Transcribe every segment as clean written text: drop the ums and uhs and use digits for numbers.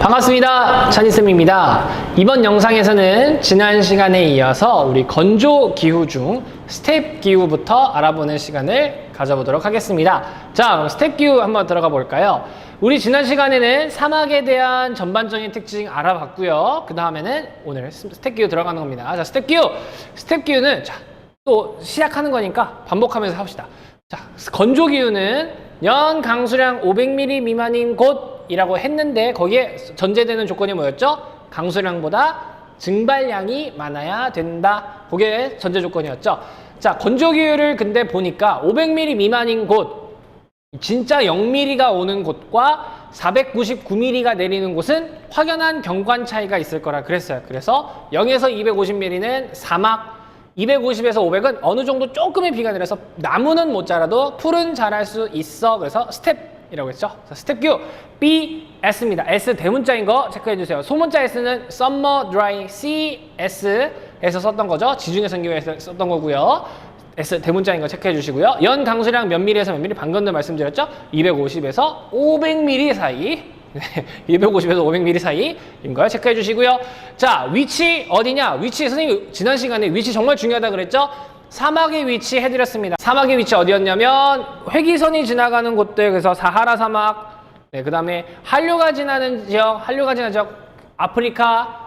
반갑습니다. 찬이쌤입니다. 이번 영상에서는 지난 시간에 이어서 우리 건조 기후 중 스텝 기후부터 알아보는 시간을 가져보도록 하겠습니다. 자, 그럼 스텝 기후 한번 들어가 볼까요? 우리 지난 시간에는 사막에 대한 전반적인 특징 알아봤고요. 그 다음에는 오늘 스텝 기후 들어가는 겁니다. 자, 스텝 기후! 스텝 기후는 자, 또 시작하는 거니까 반복하면서 합시다. 자, 건조 기후는 연 강수량 500ml 미만인 곳이라고 했는데 거기에 전제되는 조건이 뭐였죠? 강수량보다 증발량이 많아야 된다. 그게 전제 조건이었죠. 자, 건조 기후를 근데 보니까 500ml 미만인 곳, 진짜 0mm가 오는 곳과 499mm가 내리는 곳은 확연한 경관 차이가 있을 거라 그랬어요. 그래서 0에서 250mm는 사막, 250에서 500은 어느 정도 조금의 비가 내려서 나무는 못 자라도 풀은 자랄 수 있어. 그래서 스텝이라고 했죠. 스텝 기후 BS입니다. S 대문자인 거 체크해 주세요. 소문자 S는 Summer Dry CS에서 썼던 거죠. 지중해 선기후에서 썼던 거고요. S 대문자인 거 체크해 주시고요. 연 강수량 몇 밀리에서 몇 밀리? 방금도 말씀드렸죠. 250에서 500mm 사이. 250에서 500mm 사이인 걸 체크해 주시고요. 자, 위치 어디냐? 위치 선생님 지난 시간에 위치 정말 중요하다 그랬죠? 사막의 위치 해드렸습니다. 사막의 위치 어디였냐면 회기선이 지나가는 곳들, 그래서 사하라 사막, 그 다음에 한류가 지나는 지역, 아프리카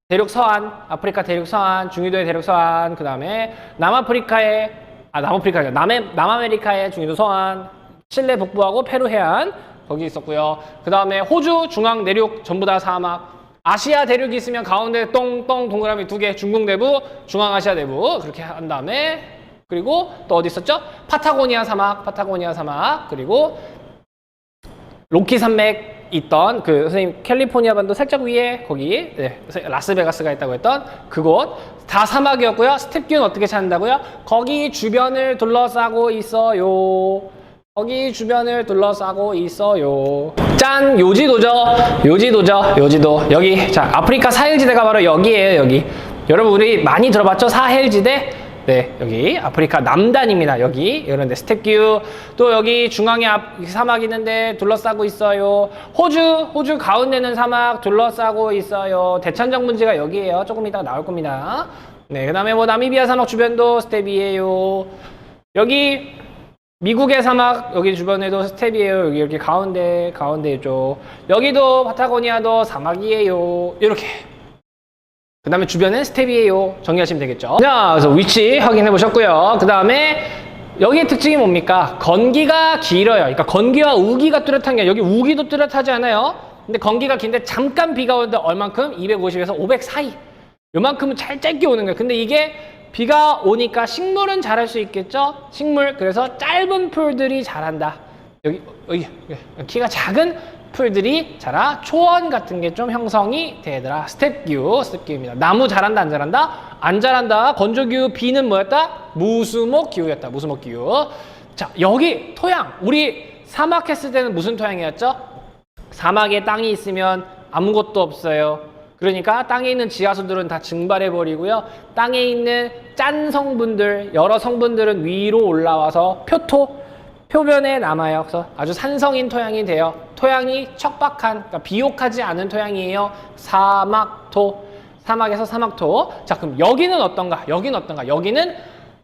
대륙 서안, 아프리카 대륙 서안, 중위도의 대륙 서안, 그 다음에 남아메리카의 중위도 서안, 칠레 북부하고 페루 해안 거기 있었고요. 그 다음에 호주 중앙 내륙 전부 다 사막, 아시아 대륙이 있으면 가운데 똥똥 동그라미 2개, 중국 내부, 중앙아시아 내부 그렇게 한 다음에, 그리고 또 어디 있었죠? 파타고니아 사막, 그리고 로키 산맥 있던 그 선생님 캘리포니아 반도 살짝 위에 거기 라스베가스가 있다고 했던 그곳 다 사막이었고요. 스텝 기후는 어떻게 찾는다고요? 거기 주변을 둘러싸고 있어요. 거기 주변을 둘러싸고 있어요. 짠! 요지도. 여기. 자, 아프리카 사헬지대가 바로 여기에요, 여기. 여러분, 우리 많이 들어봤죠? 사헬지대? 네, 여기. 아프리카 남단입니다, 여기. 이런데 스텝 기후. 또 여기 중앙에 사막 있는데 둘러싸고 있어요. 호주 가운데는 사막 둘러싸고 있어요. 대천정 분지가 여기에요. 조금 이따가 나올 겁니다. 네, 그 다음에 뭐 나미비아 사막 주변도 스텝이에요. 여기 미국의 사막 여기 주변에도 스텝이에요. 여기 이렇게 가운데 쪽. 여기도 파타고니아도 사막이에요. 이렇게. 그 다음에 주변은 스텝이에요. 정리하시면 되겠죠. 자, 그래서 위치 확인해 보셨고요. 그 다음에 여기의 특징이 뭡니까? 건기가 길어요. 그러니까 건기와 우기가 뚜렷한 게, 여기 우기도 뚜렷하지 않아요? 근데 건기가 긴데 잠깐 비가 오는데 얼만큼? 250에서 500 사이. 요만큼은 잘 짧게 오는 거예요. 근데 이게 비가 오니까 식물은 자랄 수 있겠죠? 식물. 그래서 짧은 풀들이 자란다. 여기 키가 작은 풀들이 자라. 초원 같은 게 좀 형성이 되더라. 스텝기후입니다. 나무 자란다, 안 자란다? 안 자란다. 건조기후 B는 뭐였다? 무수목기후였다. 무수목기후. 자, 여기 토양. 우리 사막 했을 때는 무슨 토양이었죠? 사막에 땅이 있으면 아무것도 없어요. 그러니까 땅에 있는 지하수들은 다 증발해버리고요. 땅에 있는 짠 성분들, 여러 성분들은 위로 올라와서 표면에 남아요. 그래서 아주 산성인 토양이 돼요. 토양이 척박한, 그러니까 비옥하지 않은 토양이에요. 사막토. 사막에서 사막토. 자, 그럼 여기는 어떤가? 여기는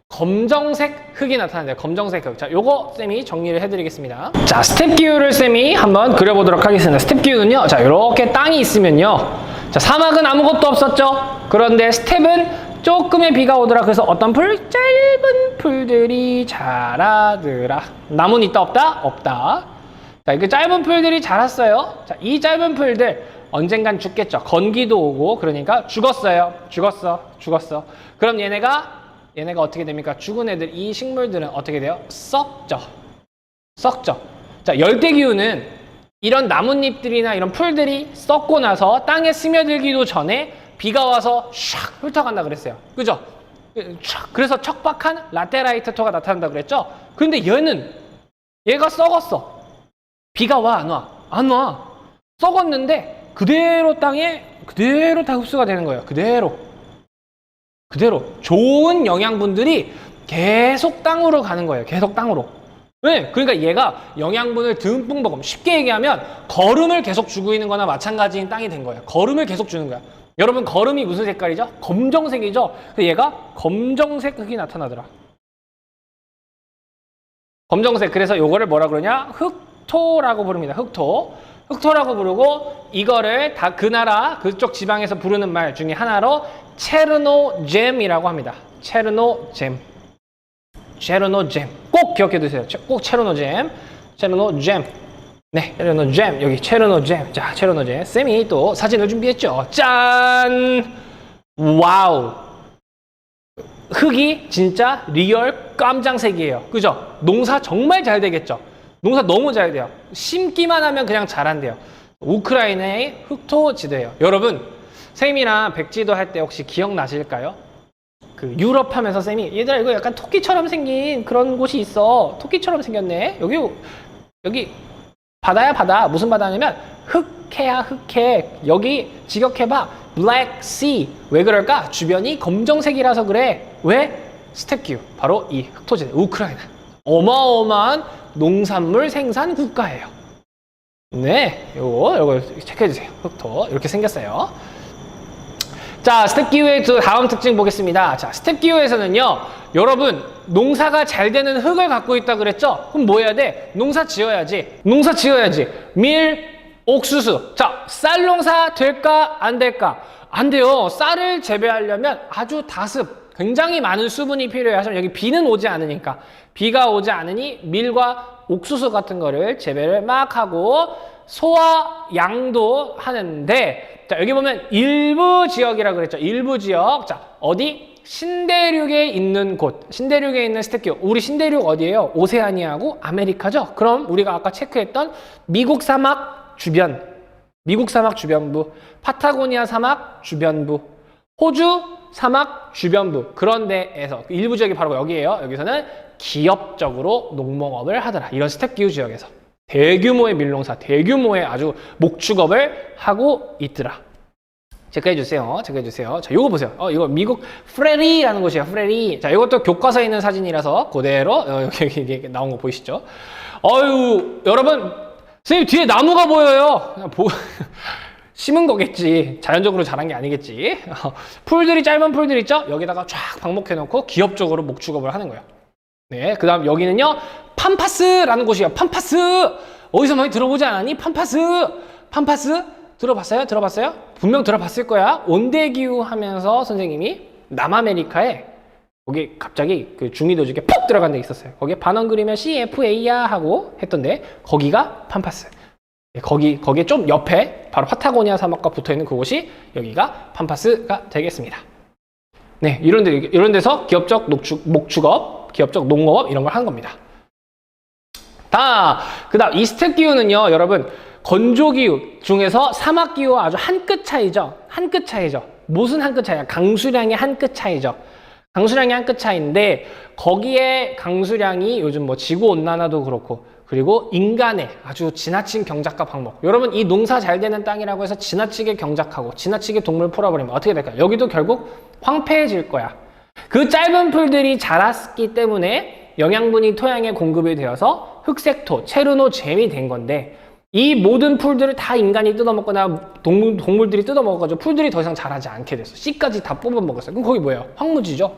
검정색 흙이 나타난대요. 검정색 흙. 자, 요거 쌤이 정리를 해드리겠습니다. 자, 스텝 기후를 쌤이 한번 그려보도록 하겠습니다. 스텝 기후는요. 자, 요렇게 땅이 있으면요. 자, 사막은 아무것도 없었죠. 그런데 스텝은 조금의 비가 오더라. 그래서 어떤 풀? 짧은 풀들이 자라더라. 나무는 있다 없다? 없다. 자, 이렇게 짧은 풀들이 자랐어요. 자, 이 짧은 풀들 언젠간 죽겠죠. 건기도 오고 그러니까 죽었어요. 죽었어. 그럼 얘네가 어떻게 됩니까? 죽은 애들, 이 식물들은 어떻게 돼요? 썩죠. 자, 열대기후는 이런 나뭇잎들이나 이런 풀들이 썩고 나서 땅에 스며들기도 전에 비가 와서 샥 훑어간다 그랬어요. 그죠? 그래서 척박한 라테라이트 토가 나타난다 그랬죠? 근데 얘가 썩었어. 비가 와, 안 와? 안 와. 썩었는데 그대로 다 흡수가 되는 거예요. 그대로. 좋은 영양분들이 계속 땅으로 가는 거예요. 계속 땅으로. 네, 그러니까 얘가 영양분을 듬뿍 먹으면 쉽게 얘기하면 거름을 계속 주고 있는 거나 마찬가지인 땅이 된 거예요. 거름을 계속 주는 거야. 여러분 거름이 무슨 색깔이죠? 검정색이죠? 근데 얘가 검정색 흙이 나타나더라. 검정색. 그래서 요거를 뭐라 그러냐? 흑토라고 부릅니다. 흑토. 흑토라고 부르고 이거를 다 그 나라 그쪽 지방에서 부르는 말 중에 하나로 체르노젬이라고 합니다. 체르노젬. 체르노젬. 꼭 기억해 두세요. 꼭 체르노젬. 체르노젬. 네, 체르노젬. 여기 체르노젬. 자, 체르노젬. 쌤이 또 사진을 준비했죠. 짠! 와우. 흙이 진짜 리얼 깜장색이에요. 그죠? 농사 정말 잘 되겠죠? 농사 너무 잘 돼요. 심기만 하면 그냥 자란대요. 우크라이나의 흑토지대예요. 여러분, 쌤이랑 백지도 할 때 혹시 기억나실까요? 그 유럽 하면서 쌤이 얘들아 이거 약간 토끼처럼 생긴 그런 곳이 있어. 토끼처럼 생겼네. 여기 바다야 바다. 무슨 바다냐면 흑해야 흑해. 여기 직역해봐. Black Sea. 왜 그럴까? 주변이 검정색이라서 그래. 왜? 스텝기후. 바로 이 흑토지대. 우크라이나. 어마어마한 농산물 생산 국가예요. 네, 요거 체크해주세요. 흑토 이렇게 생겼어요. 자, 스텝기후의 다음 특징 보겠습니다. 자, 스텝기후에서는요, 여러분 농사가 잘 되는 흙을 갖고 있다 그랬죠? 그럼 뭐 해야 돼? 농사 지어야지. 농사 지어야지. 밀, 옥수수. 자, 쌀 농사 될까 안 될까? 안 돼요. 쌀을 재배하려면 아주 다습, 굉장히 많은 수분이 필요해요. 하지만 여기 비는 오지 않으니까. 비가 오지 않으니 밀과 옥수수 같은 거를 재배를 막 하고 소와 양도 하는데, 자, 여기 보면 일부 지역이라 그랬죠. 일부 지역. 자, 어디? 신대륙에 있는 곳. 신대륙에 있는 스텝기후. 우리 신대륙 어디예요? 오세아니아하고 아메리카죠. 그럼 우리가 아까 체크했던 미국 사막 주변, 미국 사막 주변부, 파타고니아 사막 주변부, 호주 사막 주변부, 그런 데에서 일부 지역이 바로 여기예요. 여기서는 기업적으로 농목업을 하더라. 이런 스텝기후 지역에서 대규모의 밀농사, 대규모의 아주 목축업을 하고 있더라. 체크해 주세요. 체크해 주세요. 자, 요거 보세요. 이거 미국 프레리라는 곳이에요. 프레리. 자, 이것도 교과서에 있는 사진이라서 그대로 여기 나온 거 보이시죠? 어유, 여러분, 선생님 뒤에 나무가 보여요. 그냥 심은 거겠지. 자연적으로 자란 게 아니겠지. 풀들이, 짧은 풀들 있죠? 여기다가 쫙 방목해 놓고 기업적으로 목축업을 하는 거예요. 네, 그 다음 여기는요, 팜파스라는 곳이에요. 팜파스! 어디서 많이 들어보지 않았니? 팜파스! 팜파스? 들어봤어요? 분명 들어봤을 거야. 온대기후 하면서 선생님이 남아메리카에 거기 갑자기 그 중위도직에 푹 들어간 데 있었어요. 거기에 반원 그리면 CFA야 하고 했던데, 거기가 팜파스. 거기에 좀 옆에 바로 파타고니아 사막과 붙어있는 그곳이 여기가 팜파스가 되겠습니다. 네, 이런 데서 기업적 목축업, 기업적 농업업 이런 걸 한 겁니다. 그 다음 이 스텝기후는요, 여러분 건조기후 중에서 사막기후와 아주 한 끗 차이죠. 한 끗 차이죠. 무슨 한 끗 차이야? 강수량의 한 끗 차이죠. 강수량의 한 끗 차이인데, 거기에 강수량이 요즘 뭐 지구온난화도 그렇고, 그리고 인간의 아주 지나친 경작과 방목. 여러분, 이 농사 잘 되는 땅이라고 해서 지나치게 경작하고 지나치게 동물 풀어버리면 어떻게 될까요? 여기도 결국 황폐해질 거야. 그 짧은 풀들이 자랐기 때문에 영양분이 토양에 공급이 되어서 흑색토, 체르노젬이 된 건데, 이 모든 풀들을 다 인간이 뜯어먹거나 동물들이 뜯어먹어가지고 풀들이 더 이상 자라지 않게 됐어. 씨까지 다 뽑아먹었어요. 그럼 거기 뭐예요? 황무지죠?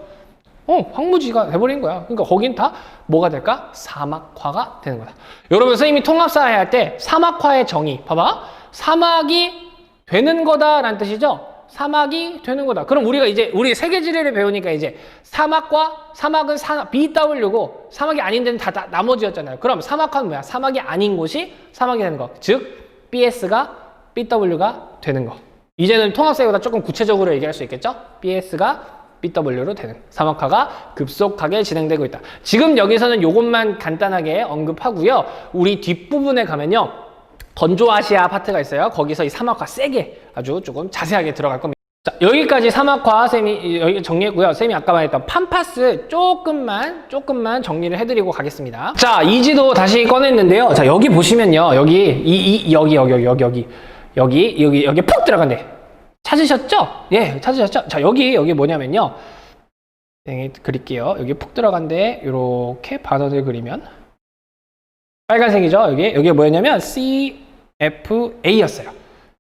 황무지가 돼버린 거야. 그러니까 거긴 다 뭐가 될까? 사막화가 되는 거다. 여러분, 선생님이 통합사회 할 때 사막화의 정의, 봐봐. 사막이 되는 거다라는 뜻이죠? 사막이 되는 거다. 그럼 우리가 이제 우리 세계지리를 배우니까 이제 사막은 BW고 사막이 아닌 데는 다 나머지였잖아요. 그럼 사막화는 뭐야? 사막이 아닌 곳이 사막이 되는 거. 즉 BS가 BW가 되는 거. 이제는 통합사회보다 조금 구체적으로 얘기할 수 있겠죠? BS가 BW로 되는 사막화가 급속하게 진행되고 있다. 지금 여기서는 이것만 간단하게 언급하고요. 우리 뒷부분에 가면요, 건조아시아 파트가 있어요. 거기서 이 사막화 세게 아주 조금 자세하게 들어갈 겁니다. 자, 여기까지 사막화 쌤이 여기 정리했고요. 쌤이 아까 말했던 팜파스 조금만 정리를 해드리고 가겠습니다. 자, 이 지도 다시 꺼냈는데요. 자, 여기 보시면요, 여기 푹 들어간대. 찾으셨죠? 예, 찾으셨죠? 자, 여기 뭐냐면요, 그릴게요. 여기 푹 들어간데 이렇게 반원을 그리면 빨간색이죠. 여기 뭐였냐면 CFA였어요.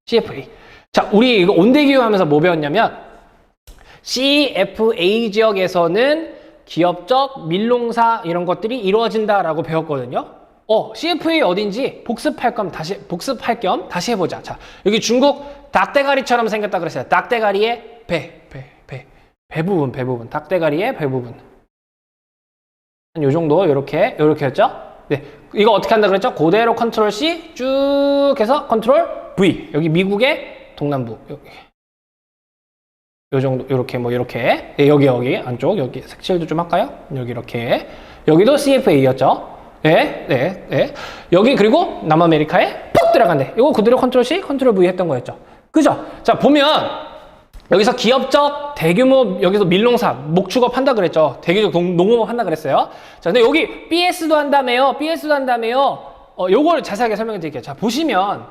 CFA. 자, 우리 이거 온대기후 하면서 뭐 배웠냐면 CFA 지역에서는 기업적 밀농사 이런 것들이 이루어진다라고 배웠거든요. CFA 어딘지 복습할 겸 다시 해보자. 자, 여기 중국 닭대가리처럼 생겼다 그랬어요. 닭대가리의 배 부분. 닭대가리의 배 부분. 한 요 정도, 요렇게 했죠? 네. 이거 어떻게 한다 그랬죠? 그대로 컨트롤 C 쭉 해서 컨트롤 V. 여기 미국의 동남부. 요 정도, 요렇게, 네, 여기, 안쪽, 여기 색칠도 좀 할까요? 여기 이렇게. 여기도 CFA였죠? 네. 여기, 그리고 남아메리카에 푹 들어간대. 이거 그대로 컨트롤 C, 컨트롤 V 했던 거였죠. 그죠? 자, 보면, 여기서 기업적 대규모 여기서 밀농사 목축업 한다 그랬죠. 대규모 농업업 한다 그랬어요. 자, 근데 여기 BS도 한다며요. 요걸 자세하게 설명해 드릴게요. 자, 보시면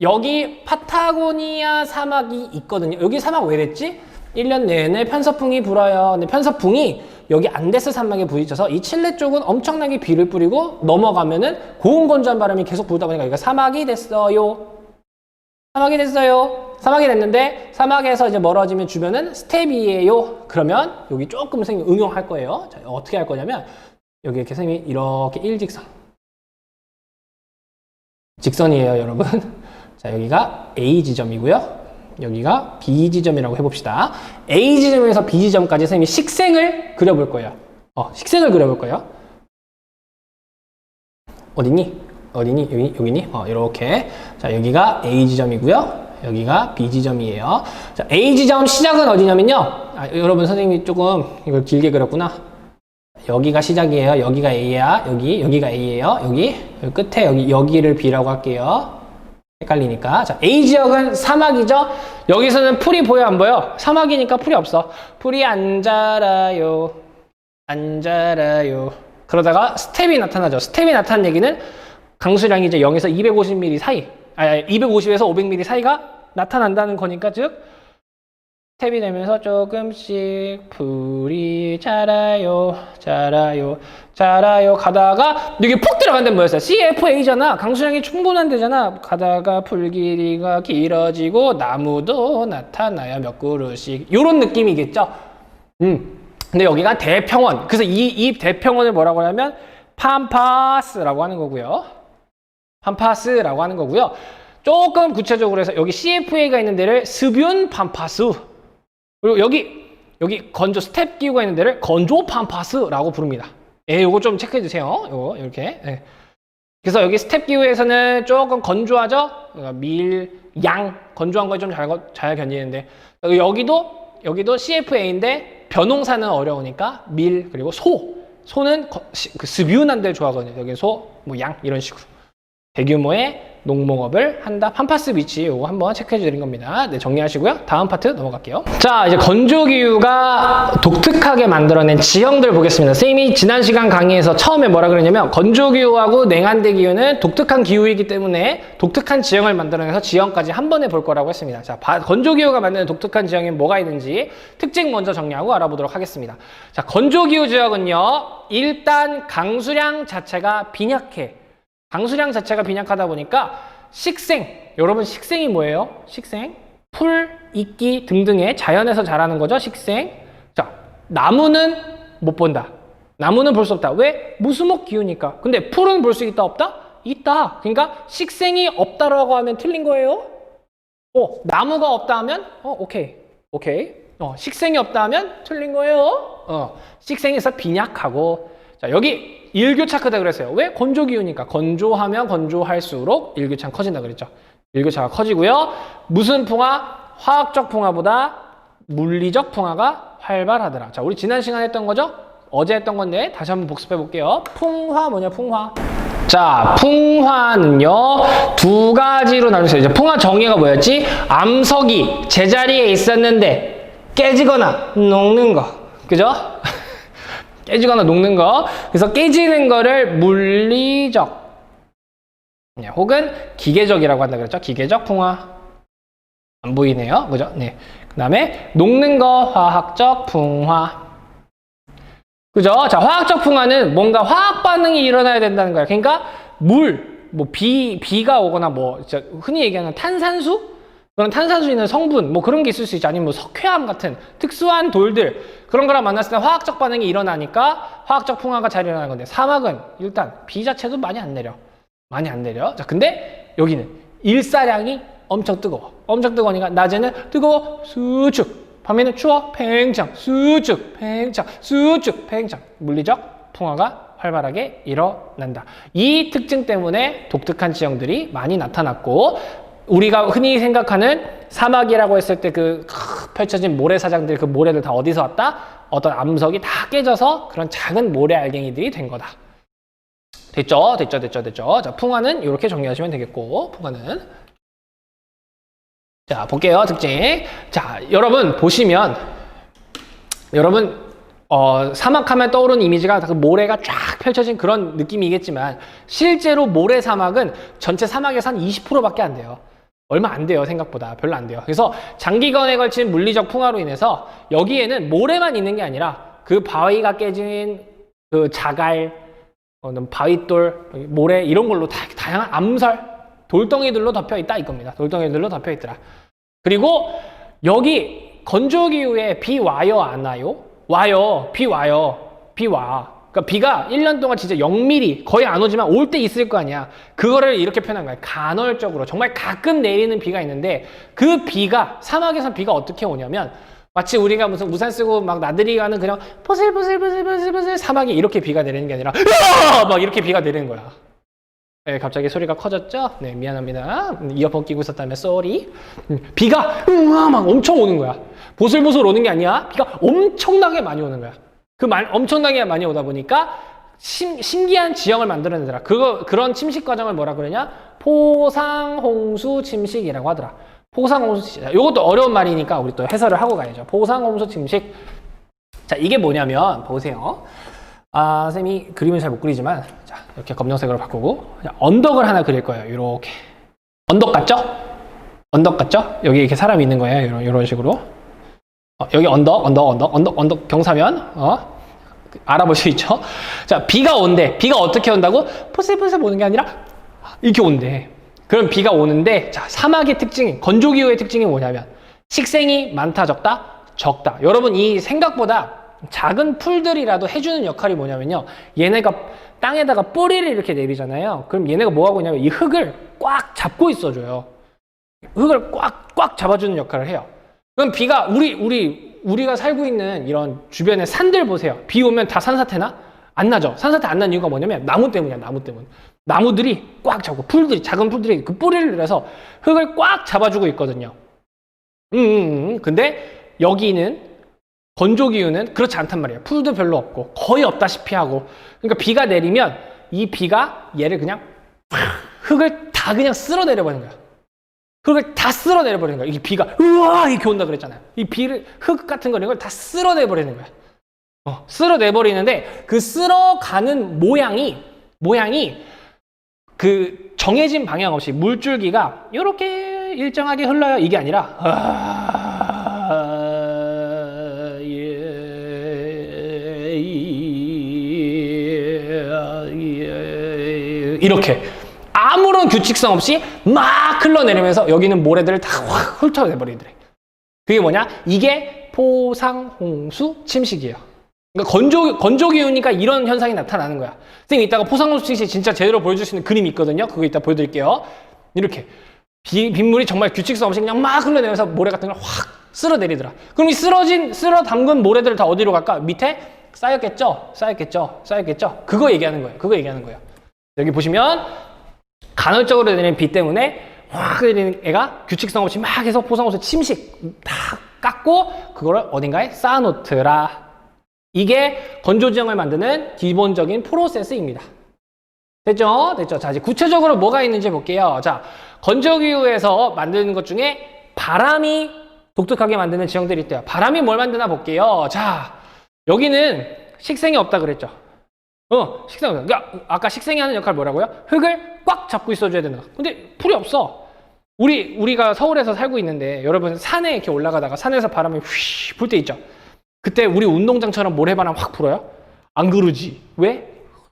여기 파타고니아 사막이 있거든요. 여기 사막 왜 됐지? 1년 내내 편서풍이 불어요. 근데 편서풍이 여기 안데스 산맥에 부딪혀서 이 칠레 쪽은 엄청나게 비를 뿌리고 넘어가면은 고온 건조한 바람이 계속 불다 보니까 여기가 사막이 됐어요. 사막이 됐는데 사막에서 이제 멀어지면 주변은 스텝이에요. 그러면 여기 조금 선생님 응용할 거예요. 자, 어떻게 할 거냐면 여기 이렇게 선생님이 이렇게 직선이에요, 여러분. 자, 여기가 A 지점이고요. 여기가 B 지점이라고 해봅시다. A 지점에서 B 지점까지 선생님이 식생을 그려볼 거예요. 식생을 그려볼 거예요. 어디니? 여기니? 이렇게. 자, 여기가 A 지점이고요. 여기가 B 지점이에요. 자, A 지점 시작은 어디냐면요. 여러분 선생님이 조금 이걸 길게 그렸구나. 여기가 시작이에요. 여기가 A야. 여기가 A예요. 여기 끝에 여기를 B라고 할게요. 헷갈리니까. 자, A 지역은 사막이죠. 여기서는 풀이 보여 안 보여? 사막이니까 풀이 없어. 풀이 안 자라요. 그러다가 스텝이 나타나죠. 스텝이 나타난 얘기는 강수량이 이제 0에서 250mm 사이, 250에서 500mm 사이가 나타난다는 거니까, 즉 스텝이 되면서 조금씩 풀이 자라요 가다가 여기 푹 들어간 데는 뭐였어요? CFA잖아. 강수량이 충분한 데잖아. 가다가 풀 길이가 길어지고 나무도 나타나요. 몇 그루씩. 요런 느낌이겠죠? 근데 여기가 대평원. 그래서 이 대평원을 뭐라고 하냐면 팜파스라고 하는 거고요. 조금 구체적으로 해서 여기 CFA가 있는 데를 스뷴 팜파스. 그리고 여기 건조 스텝 기구가 있는 데를 건조 팜파스라고 부릅니다. 요거 좀 체크해 주세요. 요거 이렇게. 예. 그래서 여기 스텝 기구에서는 조금 건조하죠? 양 건조한 거 좀 잘 견디는데 여기도 CFA인데 벼농사는 어려우니까 밀 그리고 소는 그 스뷴한 데를 좋아하거든요. 여기 양 이런 식으로 대규모의 농목업을 한다. 팜파스 비치 요거 한번 체크해 드린 겁니다. 네, 정리하시고요. 다음 파트 넘어갈게요. 자, 이제 건조기후가 독특하게 만들어낸 지형들 보겠습니다. 선생님이 지난 시간 강의에서 처음에 뭐라 그랬냐면 건조기후하고 냉한대기후는 독특한 기후이기 때문에 독특한 지형을 만들어내서 지형까지 한 번에 볼 거라고 했습니다. 자, 건조기후가 만드는 독특한 지형에 뭐가 있는지 특징 먼저 정리하고 알아보도록 하겠습니다. 자, 건조기후 지역은요, 일단 강수량 자체가 빈약해. 강수량 자체가 빈약하다 보니까 여러분 식생이 뭐예요? 식생, 풀, 이끼 등등의 자연에서 자라는 거죠, 식생. 자, 나무는 못 본다. 나무는 볼 수 없다. 왜? 무수목 기후니까. 근데 풀은 볼 수 있다, 없다? 있다. 그러니까 식생이 없다라고 하면 틀린 거예요. 나무가 없다 하면 오케이. 식생이 없다 하면 틀린 거예요. 식생에서 빈약하고. 자, 여기 일교차크다 그랬어요. 왜? 건조기후니까. 건조하면 건조할수록 일교차가 커진다 그랬죠. 일교차가 커지고요. 무슨 풍화? 화학적 풍화보다 물리적 풍화가 활발하더라. 자, 우리 지난 시간에 했던 거죠? 어제 했던 건데 다시 한번 복습해 볼게요. 풍화 뭐냐? 풍화. 자, 풍화는요 두 가지로 나눌 수 있어요. 이제 풍화 정의가 뭐였지? 암석이 제자리에 있었는데 깨지거나 녹는 거. 그죠? 깨지거나 녹는 거. 그래서 깨지는 거를 물리적 혹은 기계적이라고 한다 그랬죠. 기계적 풍화. 안 보이네요. 그죠? 네. 그 다음에 녹는 거 화학적 풍화. 그죠? 자, 화학적 풍화는 뭔가 화학 반응이 일어나야 된다는 거야. 그러니까 물, 뭐 비가 오거나 뭐 흔히 얘기하는 탄산수? 그런 탄산수 있는 성분, 뭐 그런 게 있을 수 있지. 아니면 뭐 석회암 같은 특수한 돌들, 그런 거랑 만났을 때 화학적 반응이 일어나니까 화학적 풍화가 잘 일어나는 건데, 사막은 일단 비 자체도 많이 안 내려. 많이 안 내려. 자, 근데 여기는 일사량이 엄청 뜨거워. 엄청 뜨거우니까 낮에는 뜨거워, 수축. 밤에는 추워, 팽창, 수축, 팽창, 수축, 팽창. 물리적 풍화가 활발하게 일어난다. 이 특징 때문에 독특한 지형들이 많이 나타났고, 우리가 흔히 생각하는 사막이라고 했을 때 그 펼쳐진 모래사장들, 그 모래들 다 어디서 왔다? 어떤 암석이 다 깨져서 그런 작은 모래 알갱이들이 된 거다. 됐죠? 됐죠? 자, 풍화는 이렇게 정리하시면 되겠고, 풍화는. 자, 볼게요, 특징. 자, 여러분 보시면, 사막하면 떠오르는 이미지가 그 모래가 쫙 펼쳐진 그런 느낌이겠지만, 실제로 모래사막은 전체 사막에서 한 20%밖에 안 돼요. 얼마 안 돼요, 생각보다. 별로 안 돼요. 그래서 장기간에 걸친 물리적 풍화로 인해서 여기에는 모래만 있는 게 아니라 그 바위가 깨진 그 자갈, 바위돌, 모래 이런 걸로 다양한 암설, 돌덩이들로 덮여 있다 이겁니다. 돌덩이들로 덮여 있더라. 그리고 여기 건조기후에 비 와요, 안 와요? 와요. 비 와요. 비 와. 그러니까 비가 1년 동안 진짜 0mm 거의 안 오지만 올 때 있을 거 아니야. 그거를 이렇게 표현한 거야. 간헐적으로. 정말 가끔 내리는 비가 있는데, 그 비가, 사막에서 비가 어떻게 오냐면 마치 우리가 무슨 우산 쓰고 막 나들이 가는 그냥 보슬보슬보슬보슬보슬 사막에 이렇게 비가 내리는 게 아니라 막 이렇게 비가 내리는 거야. 네, 갑자기 소리가 커졌죠? 네, 미안합니다. 이어폰 끼고 있었다면 쏘리. 비가 막 엄청 오는 거야. 보슬보슬 오는 게 아니야. 비가 엄청나게 많이 오는 거야. 엄청나게 많이 오다 보니까 신기한 지형을 만들어내더라. 그런 침식 과정을 뭐라 그러냐? 포상홍수 침식이라고 하더라. 포상홍수 침식. 이것도 어려운 말이니까 우리 또 해설을 하고 가야죠. 포상홍수 침식. 자, 이게 뭐냐면 보세요. 쌤이 그림을 잘 못 그리지만, 자, 이렇게 검정색으로 바꾸고, 자, 언덕을 하나 그릴 거예요. 이렇게. 언덕 같죠? 언덕 같죠? 여기 이렇게 사람이 있는 거예요. 이런 식으로. 여기 언덕, 경사면, 알아볼 수 있죠? 자, 비가 온대. 비가 어떻게 온다고? 포슬포슬 오는 게 아니라, 이렇게 온대. 그럼 비가 오는데, 자, 사막의 특징이, 건조기후의 특징이 뭐냐면, 식생이 많다, 적다? 적다. 여러분, 이 생각보다 작은 풀들이라도 해주는 역할이 뭐냐면요. 얘네가 땅에다가 뿌리를 이렇게 내리잖아요. 그럼 얘네가 뭐하고 있냐면 이 흙을 꽉 잡고 있어줘요. 흙을 꽉 잡아주는 역할을 해요. 그럼 비가, 우리가 살고 있는 이런 주변의 산들 보세요. 비 오면 다 산사태 나? 안 나죠. 산사태 안 나는 이유가 뭐냐면 나무 때문이야, 나무 때문. 나무들이 꽉 잡고, 작은 풀들이 그 뿌리를 내려서 흙을 꽉 잡아주고 있거든요. 근데 여기는 건조기후는 그렇지 않단 말이에요. 풀도 별로 없고 거의 없다시피 하고, 그러니까 비가 내리면 이 비가 얘를 그냥 흙을 다 그냥 쓸어내려버리는 거야. 흙을 다 쓸어내려버리는 거야. 이 비가 우와 이렇게 온다 그랬잖아요. 이 비를, 흙 같은 걸 다 쓸어내버리는 거야. 쓸어내버리는데 그 쓸어가는 모양이 그 정해진 방향 없이 물줄기가 이렇게 일정하게 흘러요. 이게 아니라 이렇게 아무런 규칙성 없이 막 흘러내리면서 여기는 모래들을 다 확 훑어내버리더래. 그게 뭐냐? 이게 포상홍수 침식이에요. 그러니까 건조기후니까 이런 현상이 나타나는 거야. 선생님 이따가 포상홍수 침식 진짜 제대로 보여줄 수 있는 그림이 있거든요. 그거 이따 보여드릴게요. 이렇게 빗물이 정말 규칙성 없이 그냥 막 흘러내면서 모래 같은 걸 확 쓸어내리더라. 그럼 이 쓸어 담근 모래들을 다 어디로 갈까? 밑에 쌓였겠죠? 그거 얘기하는 거예요. 여기 보시면 간헐적으로 내리는 비 때문에 확 내리는 애가 규칙성 없이 막 해서 포상홍수 침식 다 깎고 그거를 어딘가에 쌓아놓더라. 이게 건조지형을 만드는 기본적인 프로세스입니다. 됐죠? 자, 이제 구체적으로 뭐가 있는지 볼게요. 자, 건조기후에서 만드는 것 중에 바람이 독특하게 만드는 지형들이 있대요. 바람이 뭘 만드나 볼게요. 자, 여기는 식생이 없다 그랬죠. 그러니까 아까 식생이 하는 역할 뭐라고요? 흙을 꽉 잡고 있어줘야 된다. 근데 풀이 없어. 우리가 서울에서 살고 있는데 여러분 산에 이렇게 올라가다가 산에서 바람이 휘 불 때 있죠. 그때 우리 운동장처럼 모래바람 확 불어요? 안 그러지. 왜?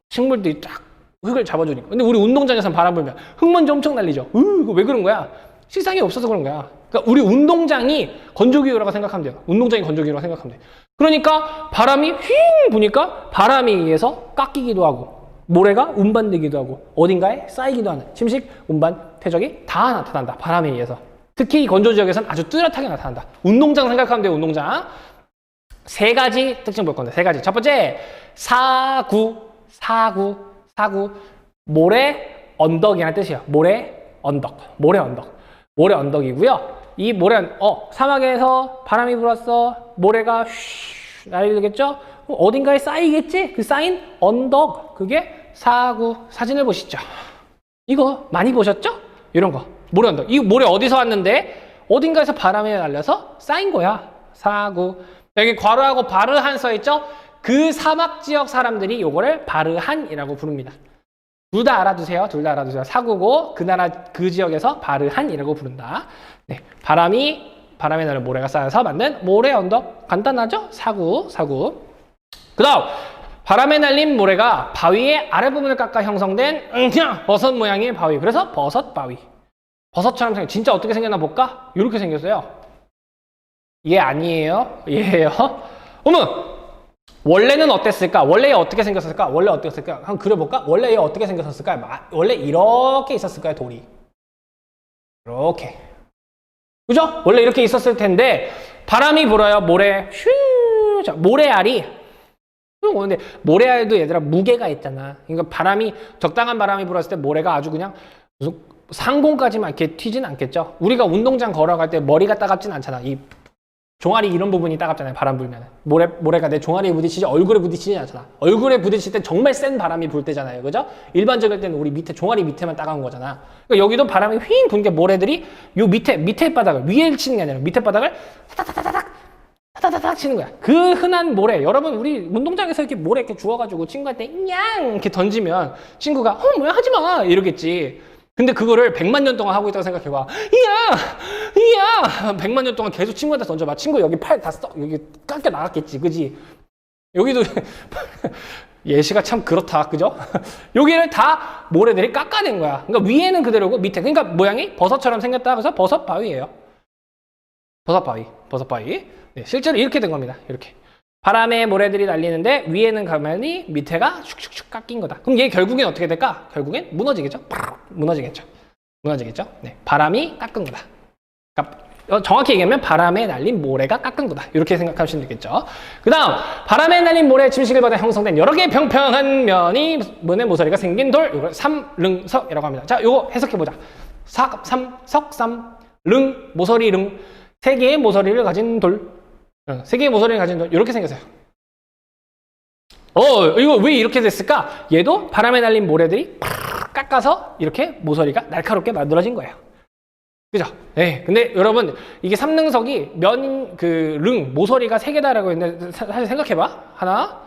식물들이 쫙 흙을 잡아주니까. 근데 우리 운동장에서 바람 불면 흙 먼지 엄청 날리죠. 이거 왜 그런 거야? 식상이 없어서 그런 거야. 그러니까 우리 운동장이 건조기구라고 생각하면 돼요. 운동장이 건조기구라고 생각하면 돼요. 그러니까 바람이 휙 부니까 바람에 의해서 깎이기도 하고 모래가 운반되기도 하고 어딘가에 쌓이기도 하는 침식, 운반, 퇴적이 다 나타난다. 바람에 의해서. 특히 이 건조 지역에서는 아주 뚜렷하게 나타난다. 운동장 생각하면 돼요. 운동장. 세 가지 특징 볼 건데 세 가지. 첫 번째 사구 모래 언덕이라는 뜻이에요. 모래 언덕이고요. 이 모래 사막에서 바람이 불었어. 모래가 휘 날리겠죠? 어딘가에 쌓이겠지? 그 쌓인 언덕 그게 사구. 사진을 보시죠. 이거 많이 보셨죠? 이런 거 모래 언덕. 이 모래 어디서 왔는데 어딘가에서 바람에 날려서 쌓인 거야. 사구. 여기 괄호하고 바르한 써 있죠? 그 사막 지역 사람들이 요거를 바르한이라고 부릅니다. 둘 다 알아두세요. 사구고 그 나라 그 지역에서 바르한이라고 부른다. 네, 바람에 나는 모래가 쌓여서 만든 모래 언덕. 간단하죠? 사구. 그 다음 바람에 날린 모래가 바위의 아랫부분을 깎아 형성된 버섯 모양의 바위. 그래서 버섯 바위. 버섯처럼 생겼. 진짜 어떻게 생겼나 볼까? 이렇게 생겼어요. 이게 아니에요? 얘예요? 어머! 원래는 어땠을까? 원래 어떻게 생겼을까? 한번 그려볼까? 원래 어떻게 생겼었을까? 원래 이렇게 있었을까요? 돌이. 이렇게. 그죠? 원래 이렇게 있었을 텐데 바람이 불어요. 모래알이 오는데 모래알도 얘들아 무게가 있잖아. 그러니까 적당한 바람이 불었을 때 모래가 아주 그냥 무슨 상공까지만 이렇게 튀진 않겠죠. 우리가 운동장 걸어갈 때 머리가 따갑진 않잖아. 이 종아리 이런 부분이 따갑잖아요. 바람 불면 모래가 내 종아리에 부딪히지 얼굴에 부딪히지 않잖아. 얼굴에 부딪힐 때 정말 센 바람이 불 때잖아요. 그죠? 일반적일 때는 우리 종아리 밑에만 따가운 거잖아. 그러니까 여기도 바람이 휘 부는 게 모래들이 요 밑에 바닥을 위에 치는 게 아니라 밑에 바닥을 타다다닥 치는 거야. 그 흔한 모래. 여러분 우리 운동장에서 이렇게 모래 이렇게 주워가지고 친구한테 냥 이렇게 던지면 친구가 뭐야 하지 마 이러겠지. 근데 그거를 100만 년 동안 하고 있다고 생각해봐. 이야 100만 년 동안 계속 친구한테 던져봐. 친구 여기 팔 다 여기 깎여 나갔겠지. 그지? 여기도 예시가 참 그렇다. 그죠? 여기를 다 모래들이 깎아낸 거야. 그러니까 위에는 그대로고 밑에. 그러니까 모양이 버섯처럼 생겼다. 그래서 버섯 바위예요. 버섯 바위. 네, 실제로 이렇게 된 겁니다. 이렇게. 바람에 모래들이 날리는데 위에는 가만히 밑에가 슉슉슉 깎인 거다. 그럼 얘 결국엔 어떻게 될까? 결국엔 무너지겠죠? 무너지겠죠? 네, 바람이 깎은 거다. 그러니까 정확히 얘기하면 바람에 날린 모래가 깎은 거다. 이렇게 생각하시면 되겠죠. 그 다음 바람에 날린 모래 침식을 받아 형성된 여러 개의 평평한 면이 문의 모서리가 생긴 돌. 이걸 삼릉석이라고 합니다. 자, 요거 해석해보자. 릉, 모서리 릉. 세 개의 모서리를 가진 돌. 세 개의 모서리를 가진 돌. 이렇게 생겼어요. 이거 왜 이렇게 됐을까? 얘도 바람에 날린 모래들이 팍 깎아서 이렇게 모서리가 날카롭게 만들어진 거예요. 그죠? 네. 근데 여러분, 이게 삼능석이 모서리가 세 개다라고 했는데, 사실 생각해봐. 하나.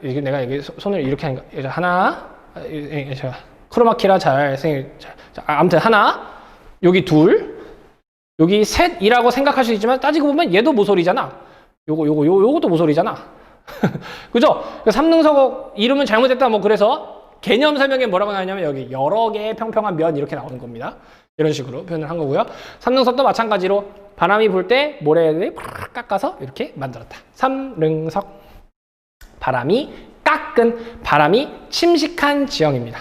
이게 내가 손을 이렇게 하는 거. 하나. 제가 크로마키라 아무튼 하나. 여기 둘. 여기 셋이라고 생각할 수 있지만 따지고 보면 얘도 모서리잖아. 요것도 모서리잖아. 그죠? 삼능석 이름은 잘못했다. 그래서 개념 설명에 뭐라고 나왔냐면 여기 여러 개의 평평한 면 이렇게 나오는 겁니다. 이런 식으로 표현을 한 거고요. 삼능석도 마찬가지로 바람이 불 때 모래를 팍 깎아서 이렇게 만들었다. 삼능석. 바람이 깎은, 바람이 침식한 지형입니다.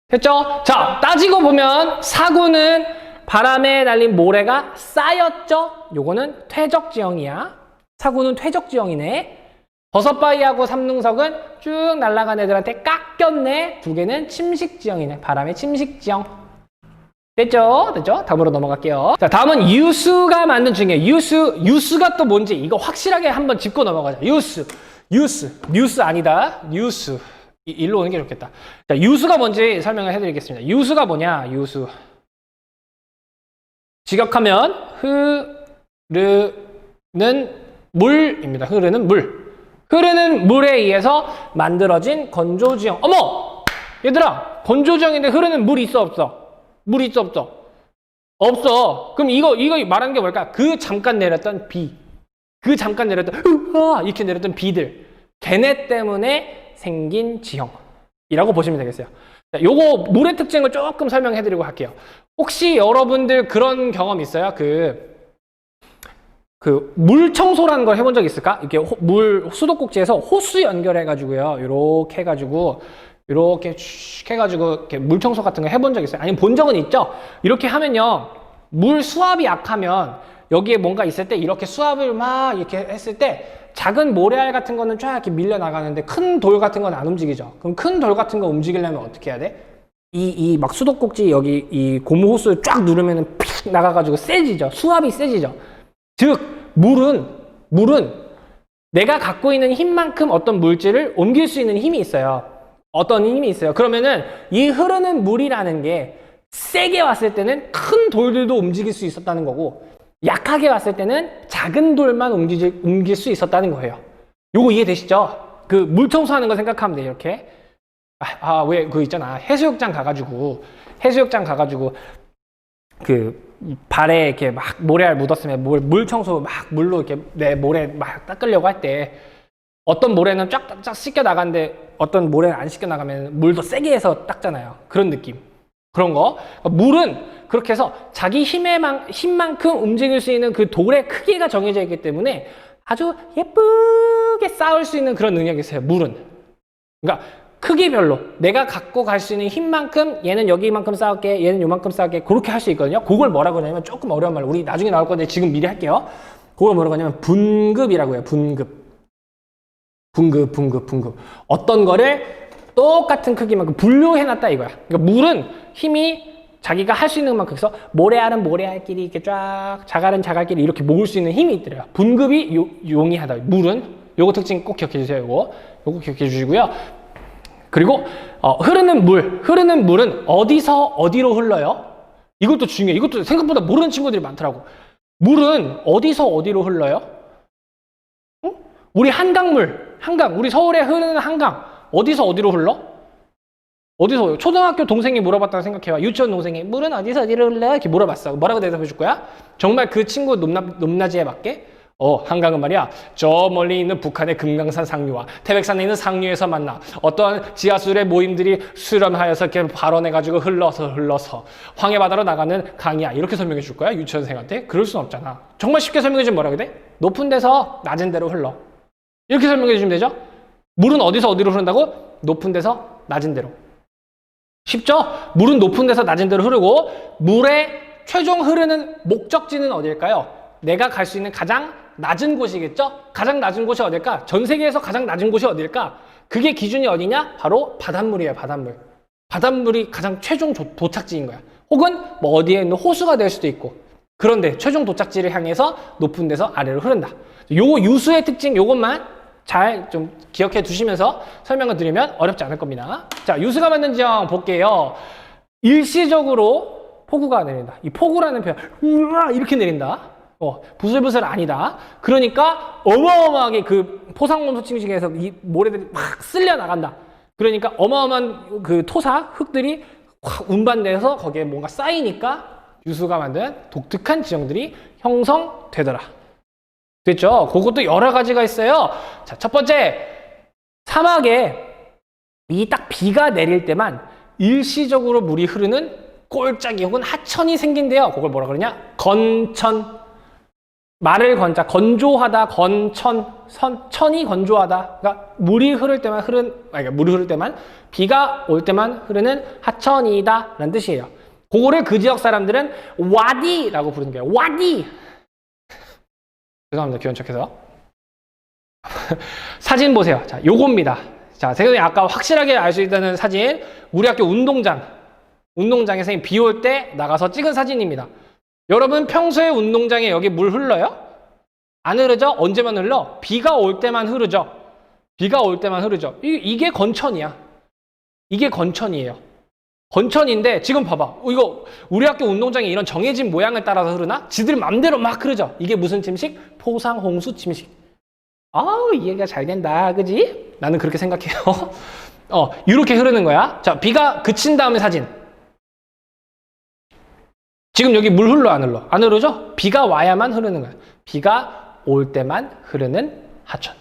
됐죠? 자, 따지고 보면 사구는 바람에 날린 모래가 쌓였죠? 요거는 퇴적지형이야. 사구는 퇴적지형이네. 버섯바위하고 삼능석은 쭉 날아간 애들한테 깎였네. 두 개는 침식지형이네. 바람의 침식지형. 됐죠? 다음으로 넘어갈게요. 자, 다음은 유수가 만든 중에 유수가 또 뭔지 이거 확실하게 한번 짚고 넘어가자. 뉴스 아니다. 뉴스. 일로 오는 게 좋겠다. 자, 유수가 뭔지 설명을 해드리겠습니다. 유수가 뭐냐? 유수. 직역하면 흐르는 물입니다. 흐르는 물. 흐르는 물에 의해서 만들어진 건조지형. 어머! 얘들아, 건조지형인데 흐르는 물이 있어 없어? 물이 있어 없어? 없어. 그럼 이거 말하는 게 뭘까? 잠깐 내렸던 비. 잠깐 내렸던 이렇게 내렸던 비들. 걔네 때문에 생긴 지형이라고 보시면 되겠어요. 자, 요거 물의 특징을 조금 설명해드리고 할게요. 혹시 여러분들 그런 경험 있어요? 물 청소라는 걸 해본 적 있을까? 이렇게 수도꼭지에서 호수 연결해가지고요. 요렇게 해가지고, 요렇게 슉 해가지고, 이렇게 물 청소 같은 거 해본 적 있어요? 아니면 본 적은 있죠? 이렇게 하면요. 물 수압이 약하면 여기에 뭔가 있을 때 이렇게 수압을 막 이렇게 했을 때 작은 모래알 같은 거는 쫙 이렇게 밀려 나가는데 큰 돌 같은 건 안 움직이죠. 그럼 큰 돌 같은 거 움직이려면 어떻게 해야 돼? 막 수도꼭지 여기 이 고무 호스를 쫙 누르면은 픽 나가가지고 세지죠. 수압이 세지죠. 즉, 물은 내가 갖고 있는 힘만큼 어떤 물질을 옮길 수 있는 힘이 있어요. 어떤 힘이 있어요. 그러면은 이 흐르는 물이라는 게 세게 왔을 때는 큰 돌들도 움직일 수 있었다는 거고, 약하게 왔을 때는 작은 돌만 옮길 수 있었다는 거예요. 요거 이해되시죠? 그 물 청소하는 거 생각하면 돼요. 이렇게. 왜 있잖아. 해수욕장 가가지고 그 발에 이렇게 막 모래알 묻었으면 물 청소 막 물로 이렇게 내 모래 막 닦으려고 할 때 어떤 모래는 쫙쫙 씻겨 나가는데 어떤 모래는 안 씻겨 나가면 물도 세게 해서 닦잖아요. 그런 느낌. 그런 거. 물은 그렇게 해서 자기 힘만큼 움직일 수 있는 그 돌의 크기가 정해져 있기 때문에 아주 예쁘게 쌓을 수 있는 그런 능력이 있어요. 물은. 그러니까 크기별로 내가 갖고 갈 수 있는 힘만큼 얘는 여기만큼 쌓을게, 얘는 요만큼 쌓을게, 그렇게 할 수 있거든요. 그걸 뭐라고 하냐면 조금 어려운 말로 우리 나중에 나올 건데 지금 미리 할게요. 그걸 뭐라고 하냐면 분급이라고 해요. 분급. 어떤 거를 똑같은 크기만큼 분류해놨다 이거야. 그러니까 물은 힘이 자기가 할 수 있는 만큼 해서 모래알은 모래알끼리 이렇게 쫙, 자갈은 자갈끼리 이렇게 모을 수 있는 힘이 있더래요. 분급이 용이하다. 물은 요거 특징 꼭 기억해 주세요. 요거 기억해 주시고요. 그리고 흐르는 물은 어디서 어디로 흘러요? 이것도 중요해. 이것도 생각보다 모르는 친구들이 많더라고. 물은 어디서 어디로 흘러요? 우리 한강, 우리 서울에 흐르는 한강 어디서 어디로 흘러? 어디서? 초등학교 동생이 물어봤다고 생각해봐. 유치원 동생이 물은 어디서 어디로 흘러? 이렇게 물어봤어. 뭐라고 대답해 줄 거야? 정말 그 친구 높낮이에 맞게? 한강은 말이야, 저 멀리 있는 북한의 금강산 상류와 태백산에 있는 상류에서 만나 어떤 지하수의 모임들이 수렴하여서 이렇게 발원해가지고 흘러서 황해바다로 나가는 강이야. 이렇게 설명해 줄 거야? 유치원생한테? 그럴 순 없잖아. 정말 쉽게 설명해 주면 뭐라고 돼? 높은 데서 낮은 데로 흘러. 이렇게 설명해 주시면 되죠? 물은 어디서 어디로 흐른다고? 높은 데서 낮은 데로. 쉽죠? 물은 높은 데서 낮은 데로 흐르고 물의 최종 흐르는 목적지는 어디일까요? 내가 갈 수 있는 가장 낮은 곳이겠죠? 가장 낮은 곳이 어딜까? 전 세계에서 가장 낮은 곳이 어딜까? 그게 기준이 어디냐? 바로 바닷물이에요. 바닷물이 가장 최종 도착지인 거야. 혹은 뭐 어디에 있는 호수가 될 수도 있고. 그런데 최종 도착지를 향해서 높은 데서 아래로 흐른다. 요 유수의 특징 요것만 잘 좀 기억해 두시면서 설명을 드리면 어렵지 않을 겁니다. 자, 유수가 만든 지형 볼게요. 일시적으로 폭우가 내린다. 이 폭우라는 표현, 우와 이렇게 내린다. 부슬부슬 아니다. 그러니까 어마어마하게 그 포상원소 층식에서 이 모래들이 막 쓸려 나간다. 그러니까 어마어마한 그 흙들이 확 운반돼서 거기에 뭔가 쌓이니까 유수가 만든 독특한 지형들이 형성되더라. 됐죠? 그것도 여러 가지가 있어요. 자, 첫 번째, 사막에 이 딱 비가 내릴 때만 일시적으로 물이 흐르는 꼴짝이 혹은 하천이 생긴대요. 그걸 뭐라 그러냐? 건천. 말을 건자, 건조하다, 천이 건조하다. 그러니까 물이 흐를 때만 비가 올 때만 흐르는 하천이다 라는 뜻이에요. 그거를 그 지역 사람들은 와디라고 부르는 거예요. 와디. 죄송합니다. 귀여운 척해서. 사진 보세요. 자, 요겁니다. 자, 선생님이 아까 확실하게 알 수 있다는 사진, 우리 학교 운동장에서 비 올 때 나가서 찍은 사진입니다. 여러분 평소에 운동장에 여기 물 흘러요? 안 흐르죠? 언제만 흘러? 비가 올 때만 흐르죠? 이게 건천이야. 이게 건천이에요. 건천인데 지금 봐봐. 이거 우리 학교 운동장에 이런 정해진 모양을 따라서 흐르나? 지들 맘대로 막 흐르죠? 이게 무슨 침식? 포상홍수 침식. 이해가 잘 된다. 그지? 나는 그렇게 생각해요. 이렇게 흐르는 거야. 자, 비가 그친 다음에 사진. 지금 여기 물 흘러 안 흘러? 안 흐르죠? 비가 와야만 흐르는 거야. 비가 올 때만 흐르는 하천.